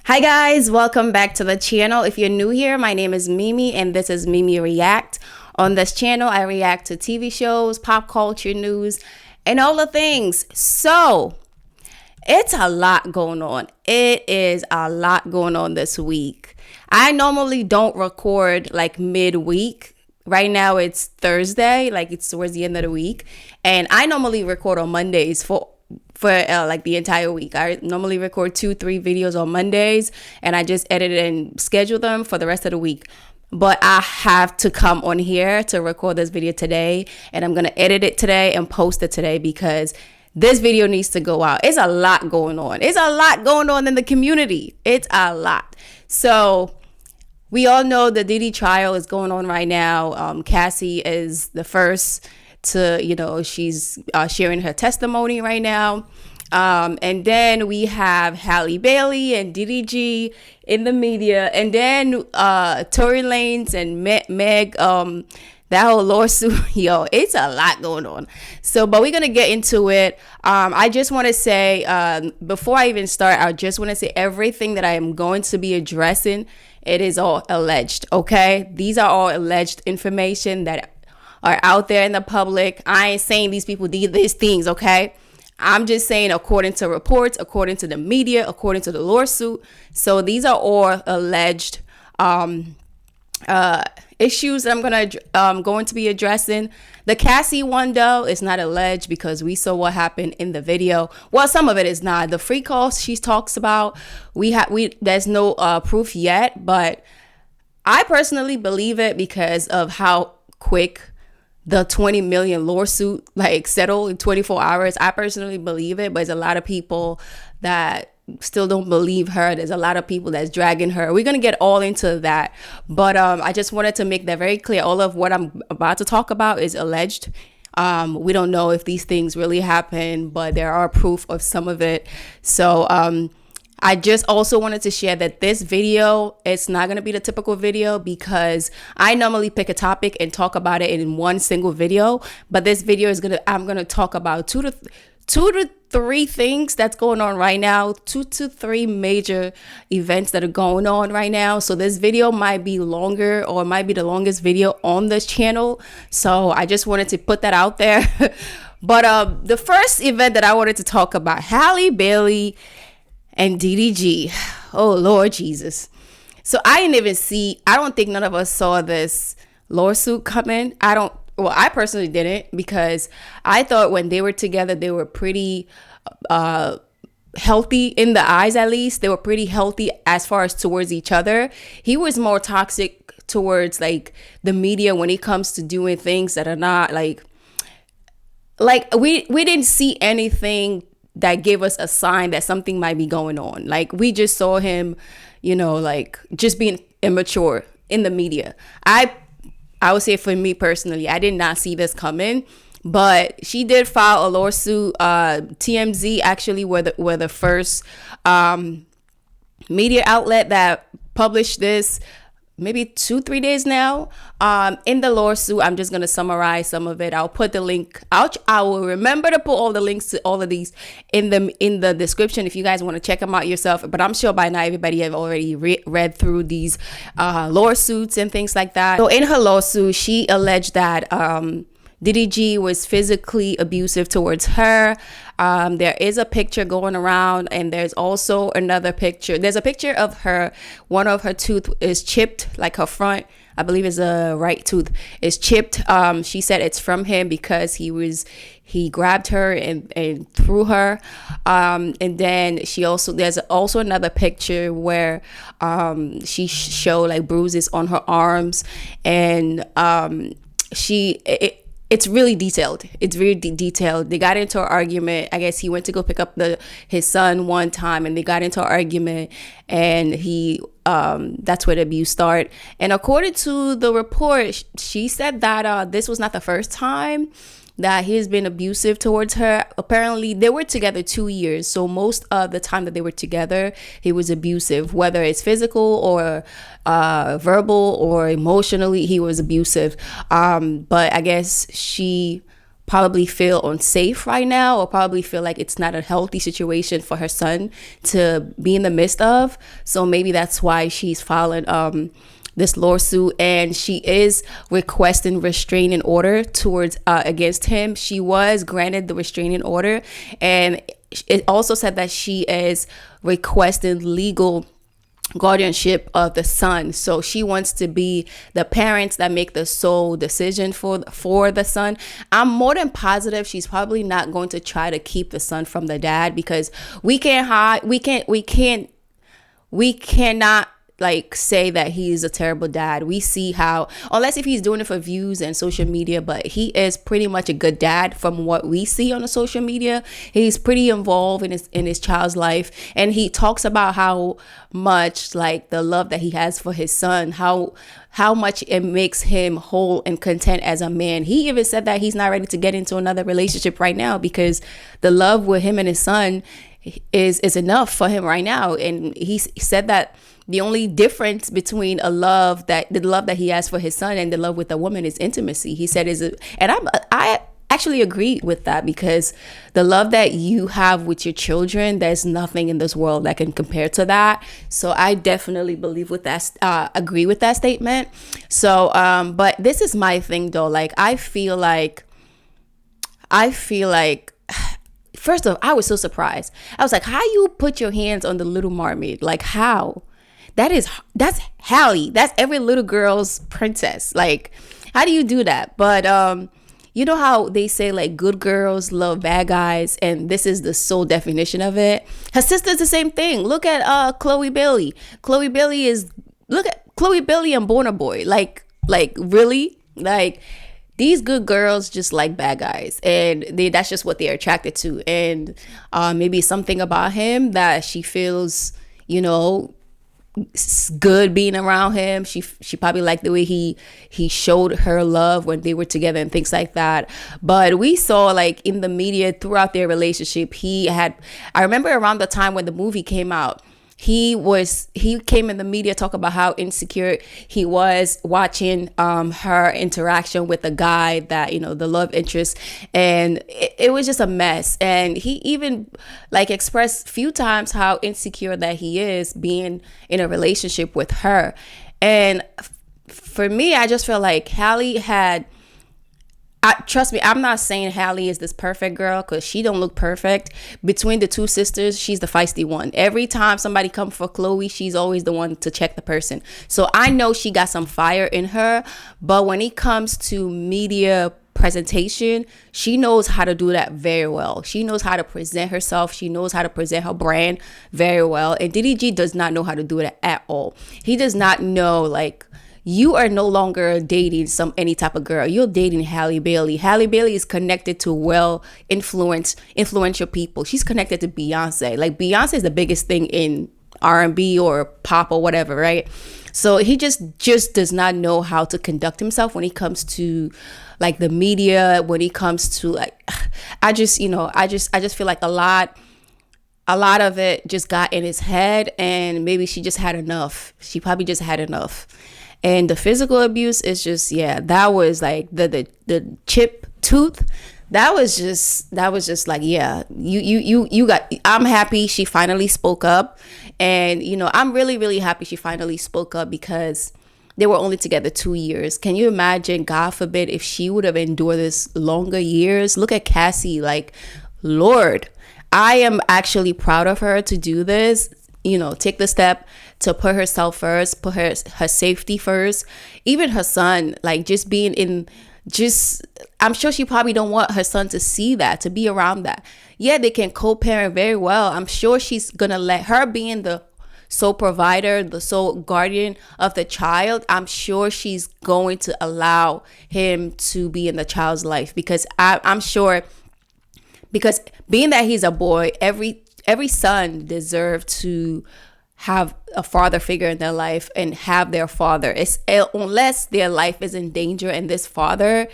Hi guys, welcome back to the channel. If you're new here, my name is Mimi and this is Mimi React. On this channel, I react to TV shows, pop culture news, and all the things. So, it's a lot going on. It is a lot going on this week. I normally don't record like midweek. Right now it's Thursday, like it's towards the end of the week. And I normally record on Mondays for like the entire week. I normally record 2-3 videos on Mondays and I just edit and schedule them for the rest of the week. But I have to come on here to record this video today, and I'm going to edit it today and post it today because this video needs to go out. It's a lot going on. It's a lot going on in the community. It's a lot. So we all know the Diddy trial is going on right now. Cassie is the first to, she's sharing her testimony right now. And then we have Halle Bailey and Diddy G in the media. And then Tory Lanez and Meg, that whole lawsuit, it's a lot going on. So, but we're going to get into it. I just want to say, before I even start, I just want to say everything that I am going to be addressing, it is all alleged, okay? These are all alleged information that are out there in the public. I ain't saying these people did these things, okay? I'm just saying according to reports, according to the media, according to the lawsuit. So these are all alleged issues that I'm going to be addressing. The Cassie one, though, is not alleged because we saw what happened in the video. Well, some of it is not. The free calls she talks about, there's no proof yet, but I personally believe it because of how quick the 20 million lawsuit settled in 24 hours. I personally believe it, but there's a lot of people that still don't believe her. There's a lot of people that's dragging her. We're gonna get all into that, but I just wanted to make that very clear. All of what I'm about to talk about is alleged. We don't know if these things really happen, but there are proof of some of it. So I just also wanted to share that this video, it's not going to be the typical video because I normally pick a topic and talk about it in one single video. But this video is I'm going to talk about two to three things that's going on right now, 2 to 3 major events that are going on right now. So this video might be longer or might be the longest video on this channel. So I just wanted to put that out there. But the first event that I wanted to talk about, Halle Bailey and Diddy G. Oh, Lord Jesus. So I don't think none of us saw this lawsuit coming. I personally didn't, because I thought when they were together, they were pretty healthy in the eyes, at least. They were pretty healthy as far as towards each other. He was more toxic towards the media when it comes to doing things that are not we didn't see anything that gave us a sign that something might be going on. We just saw him, just being immature in the media. I would say for me personally, I did not see this coming, but she did file a lawsuit. TMZ actually were the first media outlet that published this, maybe 2-3 days now. In the lawsuit, I'm just going to summarize some of it. I'll put the link out. I will remember to put all the links to all of these in the description if you guys want to check them out yourself. But I'm sure by now everybody have already read through these lawsuits and things like that. So in her lawsuit, she alleged that Diddy G was physically abusive towards her. There is a picture going around, and there's also another picture. There's a picture of her. One of her tooth is chipped, her front, I believe is a right tooth, is chipped. She said it's from him because he grabbed her and threw her. And then there's also another picture where she showed bruises on her arms, and it's really detailed. It's really detailed. They got into an argument. I guess he went to go pick up his son one time, and they got into an argument, and that's where the abuse started. And according to the report, she said that this was not the first time that he's been abusive towards her. Apparently, they were together 2 years. So most of the time that they were together, he was abusive, whether it's physical or verbal or emotionally, he was abusive. But I guess she probably feel unsafe right now, or probably feel like it's not a healthy situation for her son to be in the midst of. So maybe that's why she's filing this lawsuit, and she is requesting restraining order towards against him. She was granted the restraining order, and it also said that she is requesting legal guardianship of the son. So she wants to be the parents that make the sole decision for the son. I'm more than positive she's probably not going to try to keep the son from the dad, because we cannot like say that he's a terrible dad. We see how, unless if he's doing it for views and social media, but he is pretty much a good dad from what we see on the social media. He's pretty involved in his child's life, and he talks about how much like the love that he has for his son, how much it makes him whole and content as a man. He even said that he's not ready to get into another relationship right now, because the love with him and his son is enough for him right now. And he said that the only difference between the love that he has for his son and the love with a woman is intimacy. He said I actually agree with that, because the love that you have with your children, there's nothing in this world that can compare to that. So I definitely believe with that, agree with that statement. So, but this is my thing though. Like, I feel like, first off, I was so surprised. I was like, how you put your hands on the Little Mermaid? Like, how? That's Halle. That's every little girl's princess. Like, how do you do that? But you know how they say like good girls love bad guys, and this is the sole definition of it. Her sister's the same thing. Look at Chloe Bailey. Look at Chloe Bailey and Burna Boy. Like really? Like, these good girls just like bad guys, and that's just what they're attracted to. And maybe something about him that she feels, good being around him. She probably liked the way he showed her love when they were together and things like that. But we saw like in the media throughout their relationship, I remember around the time when the movie came out, he came in the media talk about how insecure he was watching her interaction with the guy that, the love interest, and it was just a mess. And he even like expressed a few times how insecure that he is being in a relationship with her. And for me, I just feel like Halle trust me, I'm not saying Halle is this perfect girl, because she don't look perfect. Between the two sisters, she's the feisty one. Every time somebody comes for Chloe, she's always the one to check the person. So I know she got some fire in her, but when it comes to media presentation, she knows how to do that very well. She knows how to present herself. She knows how to present her brand very well. And Diddy G does not know how to do that at all. He does not know, like, you are no longer dating any type of girl. You're dating Halle Bailey. Halle Bailey is connected to influential people. She's connected to Beyonce. Like, Beyonce is the biggest thing in R&B or pop or whatever, right? So he just does not know how to conduct himself when it comes to like the media, when it comes to like, I just feel like a lot of it just got in his head, and maybe she just had enough. She probably just had enough. And the physical abuse is just, that was like the chip tooth. That was just like, I'm happy she finally spoke up. And, I'm really, really happy she finally spoke up, because they were only together 2 years. Can you imagine, God forbid, if she would have endured this longer years? Look at Cassie, like, Lord, I am actually proud of her to do this. Take the step to put herself first, put her safety first. Even her son, like, just being I'm sure she probably don't want her son to see that, to be around that. Yeah, they can co-parent very well. I'm sure she's gonna let her, being the sole provider, the sole guardian of the child, I'm sure she's going to allow him to be in the child's life, because I'm sure, because being that he's a boy, every son deserves to have a father figure in their life and have their father. Unless their life is in danger and this father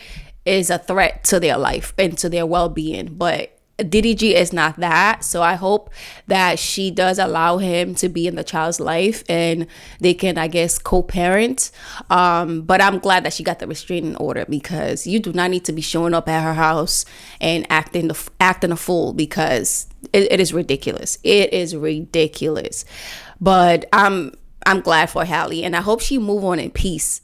is a threat to their life and to their well-being. But Diddy G is not that. So I hope that she does allow him to be in the child's life and they can, I guess, co-parent. But I'm glad that she got the restraining order, because you do not need to be showing up at her house and acting a fool, because it is ridiculous. It is ridiculous. But I'm glad for Halle, and I hope she move on in peace.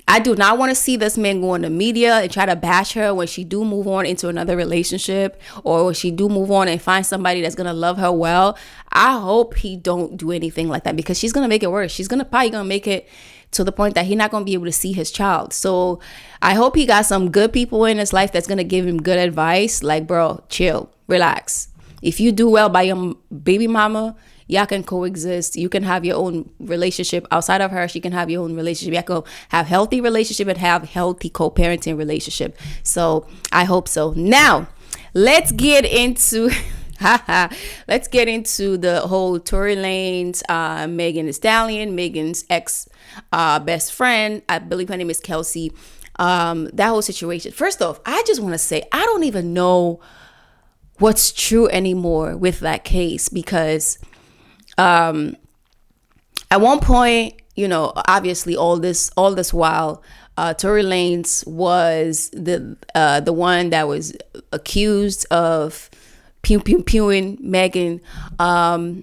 I do not want to see this man go in the media and try to bash her when she do move on into another relationship, or when she do move on and find somebody that's going to love her well. I hope he don't do anything like that, because she's going to make it worse. She's probably going to make it to the point that he's not going to be able to see his child. So I hope he got some good people in his life that's going to give him good advice. Like, bro, chill, relax. If you do well by your baby mama, y'all can coexist. You can have your own relationship outside of her. She can have your own relationship. Y'all can have healthy relationship and have healthy co-parenting relationship. So I hope so. Now, let's get into the whole Tory Lanez, Megan Thee Stallion, Megan's ex best friend. I believe her name is Kelsey. That whole situation. First off, I just want to say I don't even know what's true anymore with that case, because at one point, obviously all this while, Tory Lanez was the one that was accused of pewing Megan, and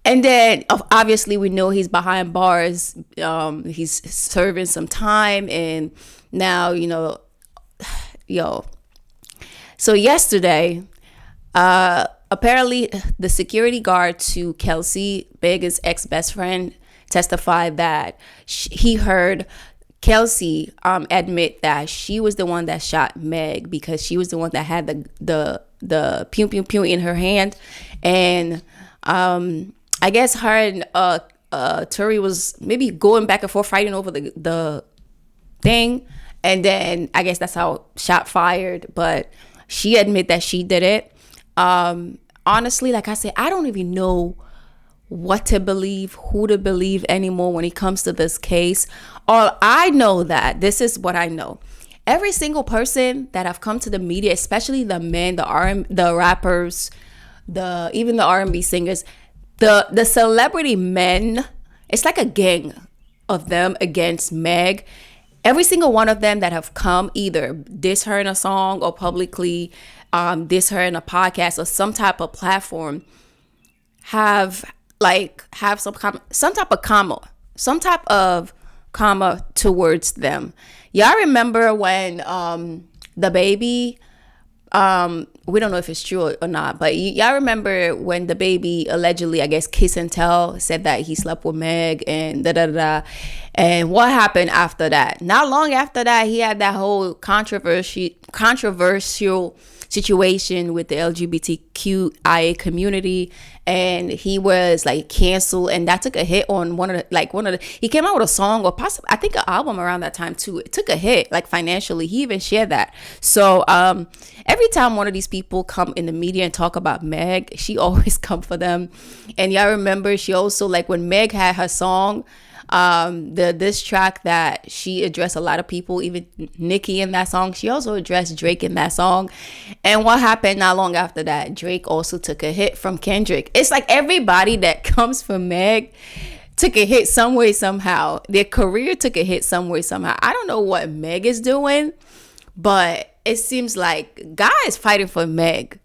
and then obviously we know he's behind bars. He's serving some time, and now so yesterday, apparently the security guard to Kelsey, Megan's ex-best friend, testified that he heard Kelsey admit that she was the one that shot Meg, because she was the one that had the pew pew pew in her hand. And I guess her and Tory was maybe going back and forth, fighting over the thing. And then I guess that's how shot fired. But she admit that she did it. Honestly, like I said, I don't even know what to believe, who to believe anymore when it comes to this case. All I know, that this is what I know. Every single person that have come to the media, especially the men, the rappers, even the R&B singers, the celebrity men, it's like a gang of them against Meg. Every single one of them that have come, either diss her in a song or publicly diss her in a podcast or some type of platform, have some type of karma towards them. Y'all remember when the baby, we don't know if it's true or not, but y'all remember when the baby allegedly, I guess, kiss and tell, said that he slept with Meg and and what happened after that? Not long after that, he had that whole controversial situation with the LGBTQIA community, and he was like canceled, and that took a hit on he came out with a song, or possibly I think an album around that time too. It took a hit, like financially. He even shared that. So every time one of these people come in the media and talk about Meg, she always come for them. And y'all remember, she also, like when Meg had her song, this track that she addressed a lot of people, even Nicki in that song. She also addressed Drake in that song. And what happened not long after that? Drake also took a hit from Kendrick. It's like everybody that comes from Meg took a hit some way, somehow. Their career took a hit some way, somehow. I don't know what Meg is doing, but it seems like God is fighting for Meg.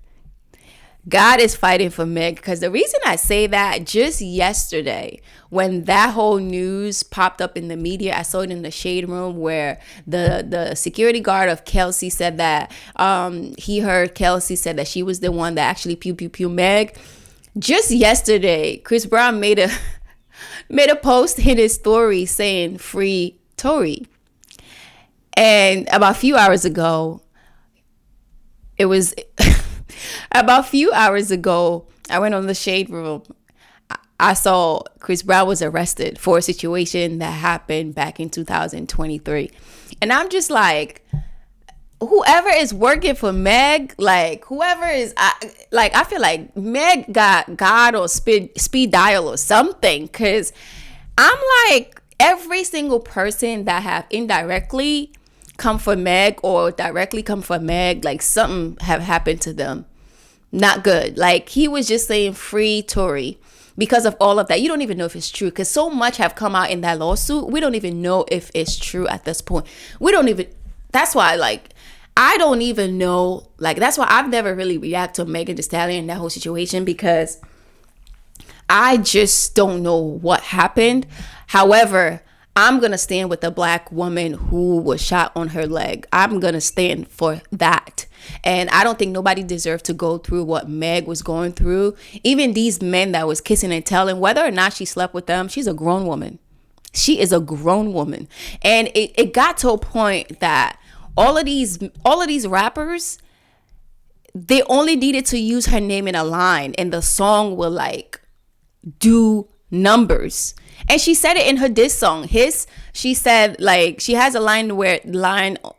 God is fighting for Meg, because the reason I say that, just yesterday when that whole news popped up in the media, I saw it in the Shade Room, where the security guard of Kelsey said that he heard Kelsey said that she was the one that actually pew pew pew Meg. Just yesterday, Chris Brown made a post in his story saying free Tory. And about a few hours ago, I went on the Shade Room. I saw Chris Brown was arrested for a situation that happened back in 2023. And I'm just like, whoever is working for Meg, like whoever is, I feel like Meg got God or speed dial or something. Because I'm like, every single person that have indirectly come for Meg or directly come for Meg, like something have happened to them. Not good. Like he was just saying free Tory because of all of that. You don't even know if it's true because so much have come out in that lawsuit. We don't even know if it's true at this point. We don't even, that's why like, I don't even know, like that's why I've never really reacted to Megan Thee Stallion in that whole situation because I just don't know what happened. However, I'm going to stand with the black woman who was shot on her leg. I'm going to stand for that. And I don't think nobody deserved to go through what Meg was going through. Even these men that was kissing and telling, whether or not she slept with them, she's a grown woman. She is a grown woman. And it got to a point that all of these rappers, they only needed to use her name in a line and the song will like do numbers. And she said it in her diss song. She said like she has a line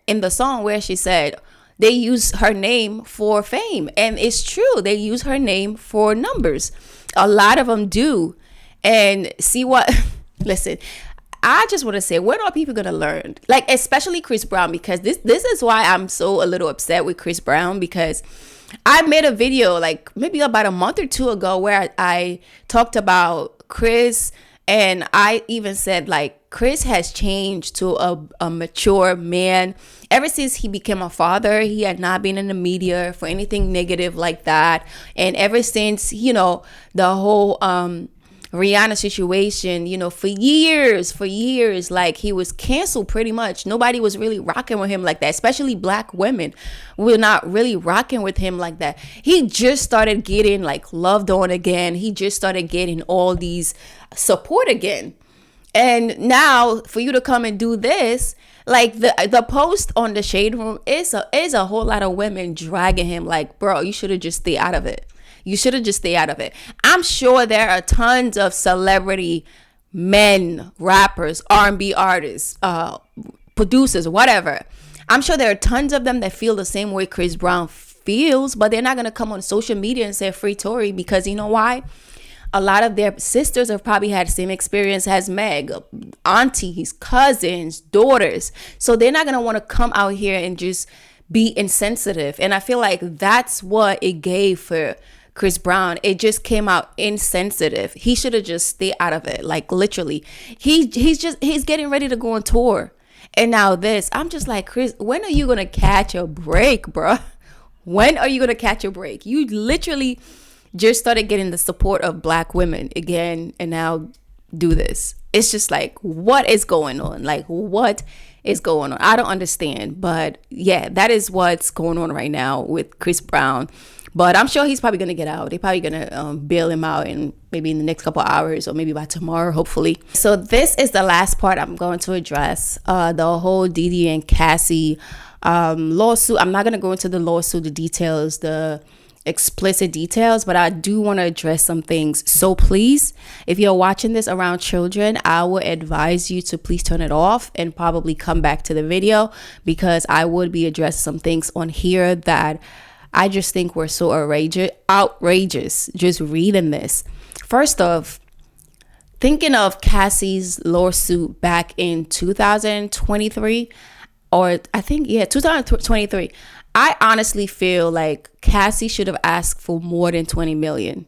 in the song where she said they use her name for fame. And it's true. They use her name for numbers. A lot of them do. And see what, listen, I just want to say, when are people going to learn? Like, especially Chris Brown, because this is why I'm so a little upset with Chris Brown, because I made a video like maybe about a month or two ago where I talked about Chris, and I even said like Chris has changed to a mature man. Ever since he became a father, he had not been in the media for anything negative like that. And ever since, you know, the whole Rihanna situation, you know, for years, like he was canceled pretty much. Nobody was really rocking with him like that, especially black women were not really rocking with him like that. He just started getting like loved on again. He just started getting all these support again. And now for you to come and do this, like the post on the Shade Room is a whole lot of women dragging him like, bro, you should have just stayed out of it. You should have just stayed out of it. I'm sure there are tons of celebrity men, rappers, R&B artists, producers, whatever. I'm sure there are tons of them that feel the same way Chris Brown feels, but they're not going to come on social media and say free Tory because you know why? A lot of their sisters have probably had the same experience as Meg, aunties, cousins, daughters. So they're not going to want to come out here and just be insensitive. And I feel like that's what it gave for Chris Brown. It just came out insensitive. He should have just stayed out of it. Like literally, he's getting ready to go on tour. And now this, I'm just like, Chris, when are you going to catch a break, bro? When are you going to catch a break? You literally just started getting the support of black women again. And now do this. It's just like, what is going on? Like, what is going on? I don't understand. But yeah, that is what's going on right now with Chris Brown. But I'm sure he's probably going to get out. They're probably going to bail him out in maybe in the next couple hours or maybe by tomorrow, hopefully. So this is the last part I'm going to address. The whole Diddy and Cassie lawsuit. I'm not going to go into the lawsuit, the details, the explicit details, but I do want to address some things. So please, if you're watching this around children, I would advise you to please turn it off and probably come back to the video because I would be addressing some things on here that I just think we're so outrageous just reading this. First off, thinking of Cassie's lawsuit back in 2023, or I think, 2023, I honestly feel like Cassie should have asked for more than 20 million.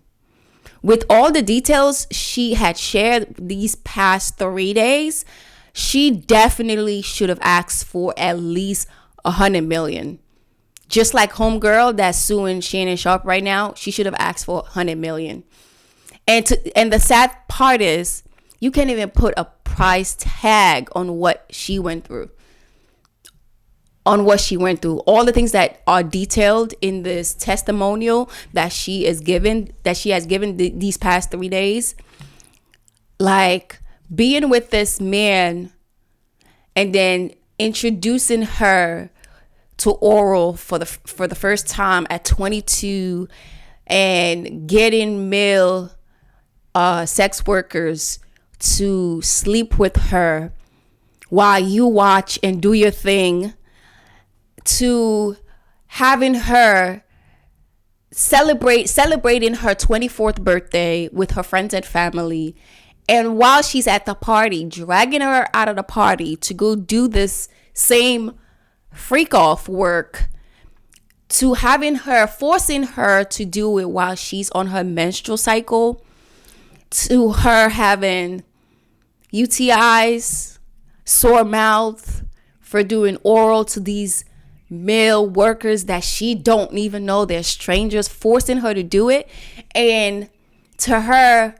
With all the details she had shared these past 3 days, she definitely should have asked for at least 100 million. Just like homegirl that's suing Shannon Sharp right now, she should have asked for 100 million. And the sad part is you can't even put a price tag on what she went through. All the things that are detailed in this testimonial that she has given these past 3 days. Like being with this man and then introducing her to oral for the first time at 22 and getting male sex workers to sleep with her while you watch and do your thing, to having her celebrating her 24th birthday with her friends and family, and while she's at the party, dragging her out of the party to go do this same freak off work to forcing her to do it while she's on her menstrual cycle, to her having UTIs, sore mouth for doing oral to these male workers that she don't even know, they're strangers, forcing her to do it, and to her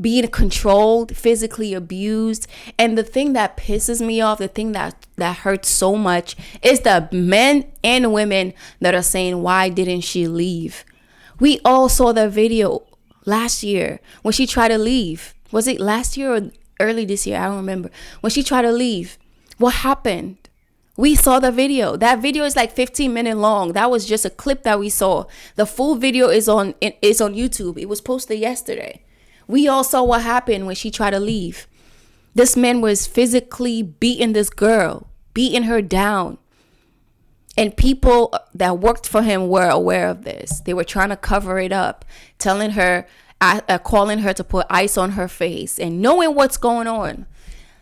being controlled, physically abused. And the thing that pisses me off, the thing that hurts so much, is the men and women that are saying, why didn't she leave? We all saw the video last year when she tried to leave. Was it last year or early this year? I don't remember. When she tried to leave, what happened? We saw the video. That video is like 15 minutes long. That was just a clip that we saw. The full video is on YouTube. It was posted yesterday. We all saw what happened when she tried to leave. This man was physically beating this girl, beating her down. And people that worked for him were aware of this. They were trying to cover it up, telling her, calling her to put ice on her face and knowing what's going on.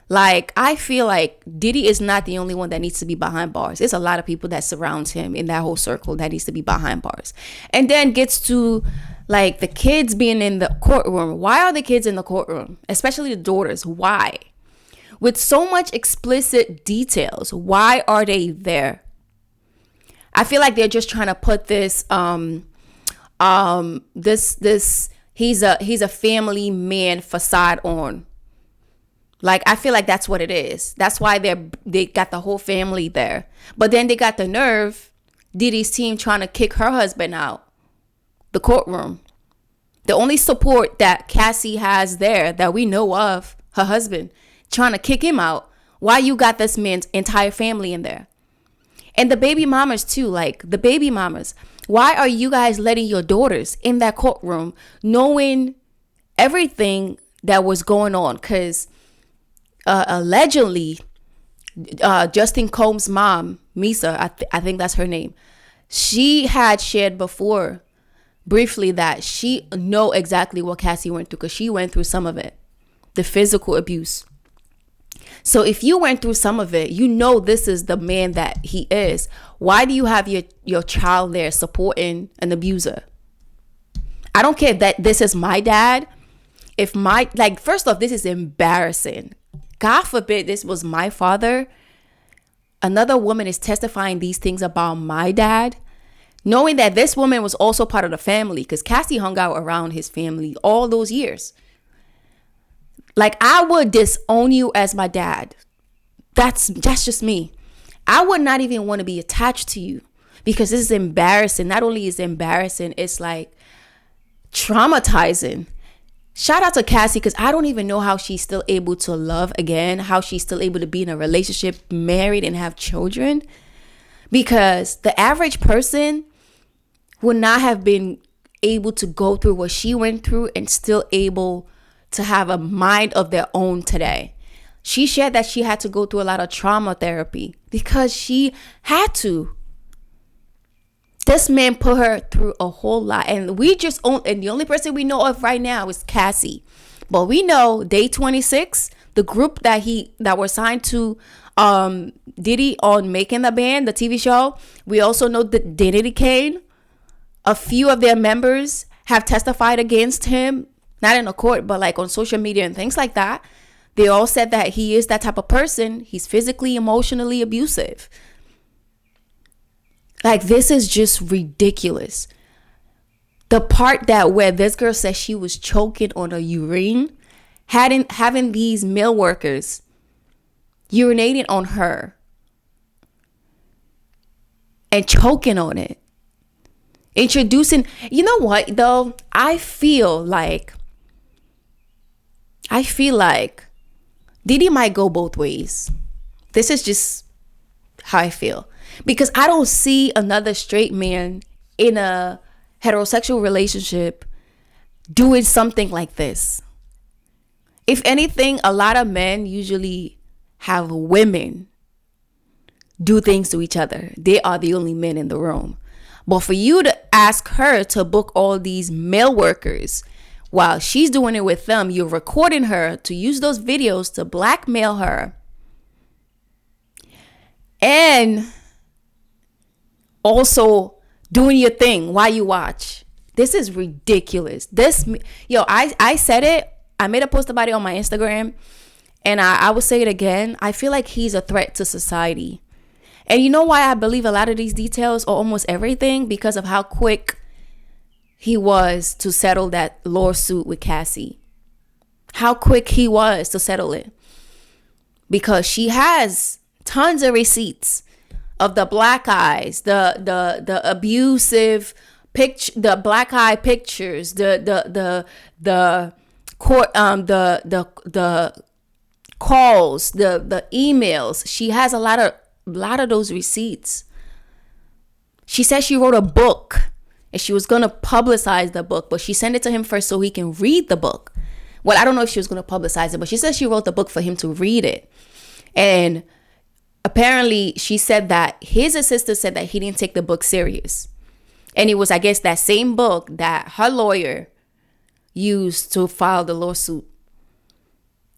Like, I feel like Diddy is not the only one that needs to be behind bars. There's a lot of people that surrounds him in that whole circle that needs to be behind bars. And then gets to like the kids being in the courtroom. Why are the kids in the courtroom? Especially the daughters. Why? With so much explicit details, why are they there? I feel like they're just trying to put this he's a family man facade on. Like, I feel like that's what it is. That's why they got the whole family there. But then they got the nerve, Diddy's team trying to kick her husband out the courtroom. The only support that Cassie has there that we know of, her husband, trying to kick him out. Why you got this man's entire family in there? And the baby mamas too, like the baby mamas. Why are you guys letting your daughters in that courtroom knowing everything that was going on? Because allegedly, Justin Combs' mom, Misa, I think that's her name, she had shared before briefly that she know exactly what Cassie went through because she went through some of it, the physical abuse. So if you went through some of it, you know this is the man that he is. Why do you have your child there supporting an abuser? I don't care that this is my dad. First off, this is embarrassing. God forbid this was my father. Another woman is testifying these things about my dad, knowing that this woman was also part of the family because Cassie hung out around his family all those years. Like, I would disown you as my dad. That's just me. I would not even want to be attached to you because this is embarrassing. Not only is it embarrassing, it's like traumatizing. Shout out to Cassie because I don't even know how she's still able to love again, how she's still able to be in a relationship, married, and have children. Because the average person would not have been able to go through what she went through and still able to have a mind of their own today. She shared that she had to go through a lot of trauma therapy because she had to. This man put her through a whole lot. And the only person we know of right now is Cassie. But we know Day 26, the group that were signed to Diddy on Making the Band, the TV show. We also know that Diddy Kane, a few of their members have testified against him. Not in a court, but like on social media and things like that. They all said that he is that type of person. He's physically, emotionally abusive. Like, this is just ridiculous. The part that where this girl says she was choking on a urine, having these male workers urinating on her and choking on it. Introducing, you know what though? I feel like Diddy might go both ways. This is just how I feel. Because I don't see another straight man in a heterosexual relationship doing something like this. If anything, a lot of men usually have women do things to each other. They are the only men in the room. But for you to ask her to book all these male workers while she's doing it with them, you're recording her to use those videos to blackmail her. and also doing your thing while you watch. This is ridiculous. I said it. I made a post about it on my Instagram, and I will say it again. I feel like he's a threat to society. And you know why I believe a lot of these details, or almost everything? Because of how quick he was to settle that lawsuit with Cassie. How quick he was to settle it. Because she has tons of receipts of the black eyes, the abusive picture, the black eye pictures, the court, the calls, the emails. She has a lot of those receipts. She said she wrote a book and she was going to publicize the book, but she sent it to him first so he can read the book. Well, I don't know if she was going to publicize it, but she said she wrote the book for him to read it. And apparently she said that his assistant said that he didn't take the book serious. And it was, I guess, that same book that her lawyer used to file the lawsuit.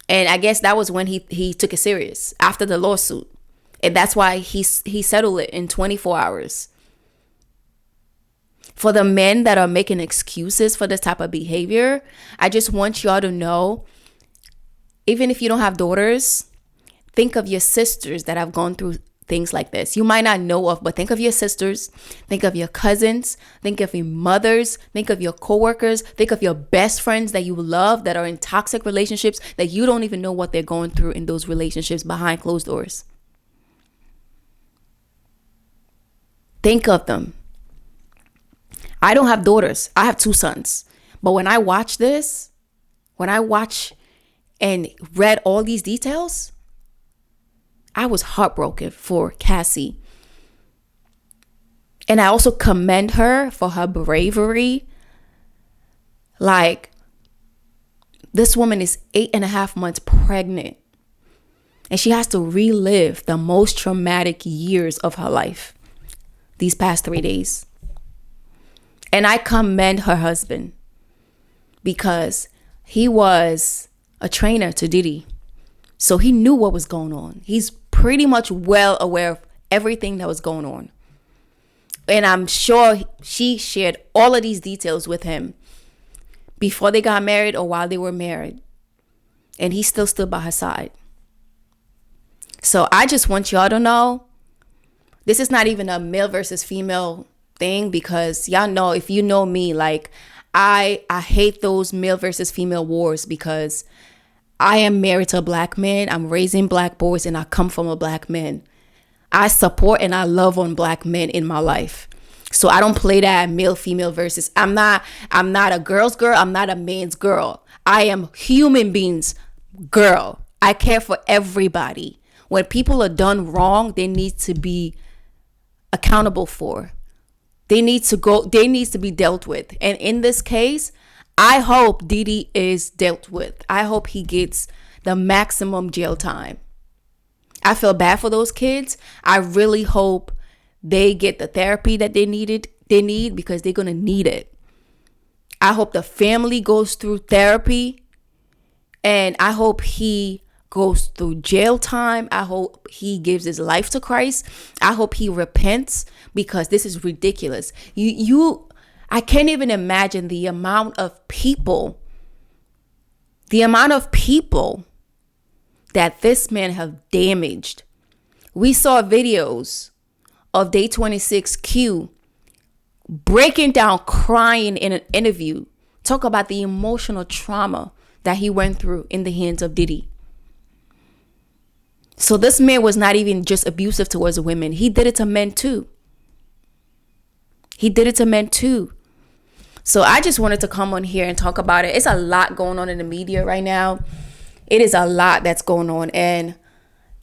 And I guess that was when he took it serious, after the lawsuit. And that's why he settled it in 24 hours. For the men that are making excuses for this type of behavior, I just want y'all to know, even if you don't have daughters, think of your sisters that have gone through things like this. You might not know of, but think of your sisters, think of your cousins, think of your mothers, think of your coworkers, think of your best friends that you love that are in toxic relationships that you don't even know what they're going through in those relationships behind closed doors. Think of them. I don't have daughters. I have 2 sons. But when I watch and read all these details, I was heartbroken for Cassie. And I also commend her for her bravery. Like, this woman is 8.5 months pregnant. And she has to relive the most traumatic years of her life these past 3 days. And I commend her husband because he was a trainer to Diddy. So he knew what was going on. He's pretty much well aware of everything that was going on. And I'm sure she shared all of these details with him before they got married or while they were married. And he still stood by her side. So I just want y'all to know, this is not even a male versus female thing, because y'all know, if you know me, like I hate those male versus female wars, because I am married to a black man. I'm raising black boys and I come from a black man. I support and I love on black men in my life. So I don't play that male female versus. I'm not a girl's girl. I'm not a man's girl. I am human beings girl. I care for everybody. When people are done wrong, they need to be accountable for. They need to be dealt with. And in this case, I hope Diddy is dealt with. I hope he gets the maximum jail time. I feel bad for those kids. I really hope they get the therapy that they need, because they're going to need it. I hope the family goes through therapy, and I hope he goes through jail time. I hope he gives his life to Christ. I hope he repents, because this is ridiculous. I can't even imagine the amount of people that this man have damaged. We saw videos of Day 26Q breaking down, crying in an interview, talk about the emotional trauma that he went through in the hands of Diddy. So this man was not even just abusive towards women. He did it to men too. So I just wanted to come on here and talk about it. It's a lot going on in the media right now. It is a lot that's going on. And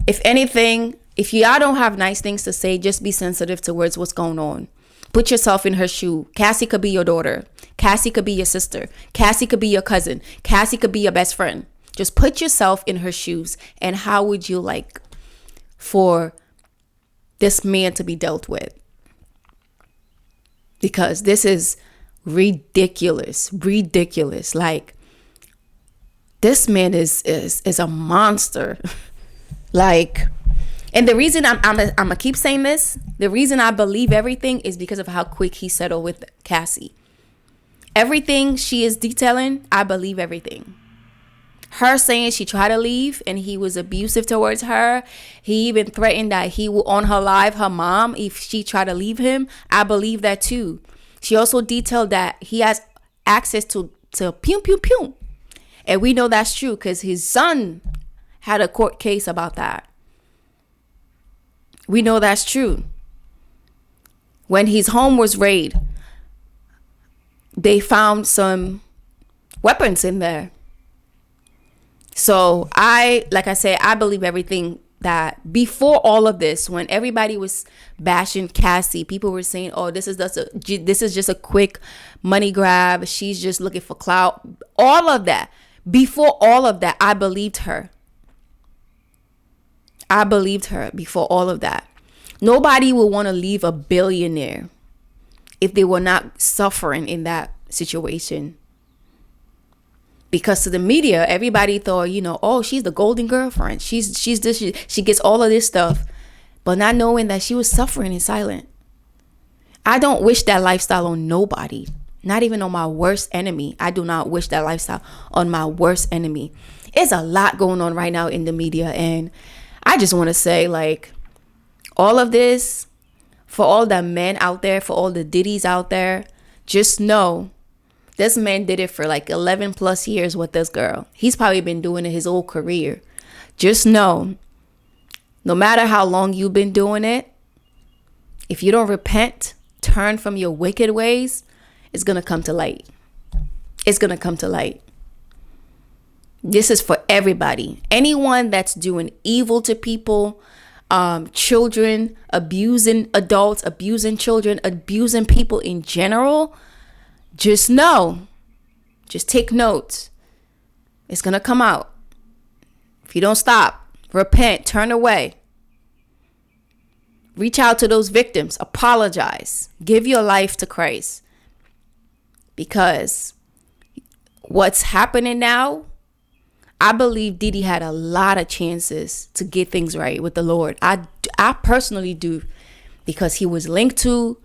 if anything, if y'all don't have nice things to say, just be sensitive towards what's going on. Put yourself in her shoe. Cassie could be your daughter. Cassie could be your sister. Cassie could be your cousin. Cassie could be your best friend. Just put yourself in her shoes. And how would you like for this man to be dealt with? Because this is ridiculous. Like, this man is a monster. Like, And the reason I'm gonna keep saying this, the reason I believe everything is because of how quick he settled with Cassie. Everything she is detailing, I believe everything. Her saying she tried to leave and he was abusive towards her. He even threatened that he will on her live her mom if she tried to leave him. I believe that too. She also detailed that he has access to pew pew pew. And we know that's true because his son had a court case about that. We know that's true. When his home was raided, they found some weapons in there. So like I said, I believe everything that before all of this, when everybody was bashing Cassie, people were saying, oh, this is just a quick money grab. She's just looking for clout. All of that. Before all of that, I believed her. I believed her before all of that. Nobody would want to leave a billionaire if they were not suffering in that situation. Because to the media, everybody thought, oh, she's the golden girlfriend. She's this, she gets all of this stuff, but not knowing that she was suffering in silence. I don't wish that lifestyle on nobody, not even on my worst enemy. I do not wish that lifestyle on my worst enemy. It's a lot going on right now in the media, and I just want to say, like, all of this, for all the men out there, for all the Diddys out there, just know this man did it for like 11 plus years with this girl. He's probably been doing it his whole career. Just know, no matter how long you've been doing it, if you don't repent, turn from your wicked ways, it's going to come to light. It's going to come to light. This is for everybody. Anyone that's doing evil to people, children, abusing adults, abusing children, abusing people in general, just know, just take notes. It's going to come out. If you don't stop, repent, turn away. Reach out to those victims, apologize, give your life to Christ. Because what's happening now, I believe Diddy had a lot of chances to get things right with the Lord. I personally do, because he was linked to